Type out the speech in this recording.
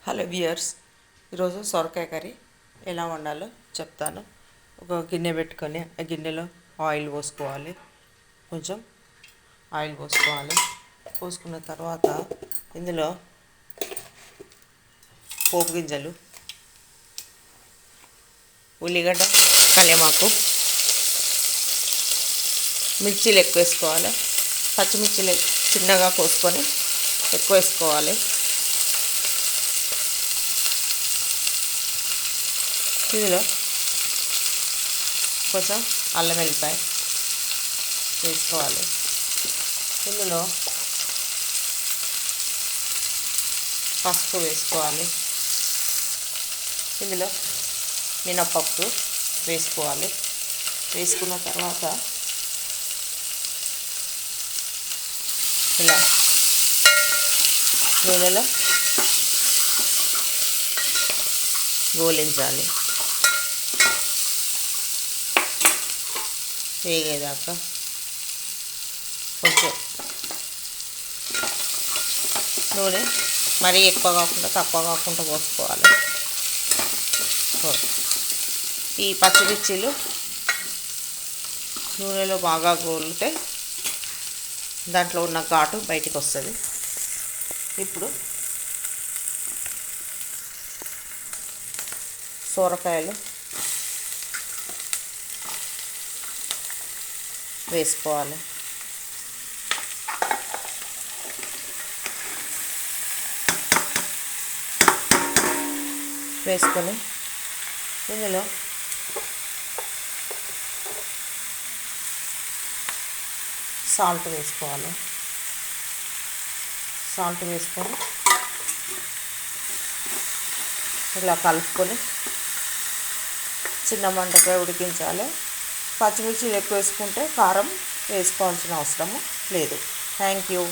Hello viewers, ఈరోజు సొరకాయ curry ఎలా వండాలో చెప్తాను. ఒక గిన్నె పెట్టుకొని ఆ గిన్నెలో ఆయిల్ పోసుకోవాలి. కొంచెం ఆయిల్ పోసుకున్న తర్వాత ఇందులో పోపు గింజలు, ఉల్లిగడ్డ, కళ్యామాకు, మిర్చీలు ఎక్కువ వేసుకోవాలి. పచ్చిమిర్చిలు చిన్నగా కోసుకొని ఎక్కువ వేసుకోవాలి. ఇందులో కొంచెం అల్లం వెల్లిపాయ వేసుకోవాలి. ఇందులో పసుపు వేసుకోవాలి. ఇందులో మినప్పప్పు వేసుకోవాలి. వేసుకున్న తర్వాత ఇలా నూనెలో గోలించాలి. వేగేదాకా కొంచెం నూనె మరీ ఎక్కువ కాకుండా తక్కువ కాకుండా పోసుకోవాలి. ఈ పచ్చిమిర్చీలు నూనెలో బాగా గోలితే దాంట్లో ఉన్న ఘాటు బయటికి వస్తుంది. ఇప్పుడు సొరకాయలు వేసుకోవాలి. వేసుకొని ఇందులో సాల్ట్ వేసుకోవాలి. సాల్ట్ వేసుకొని ఇలా కలుపుకొని చిన్న మంటపై ఉడికించాలి. పచ్చిమిర్చి ఎక్కువ వేసుకుంటే కారం వేసుకోవాల్సిన అవసరము లేదు. Thank you.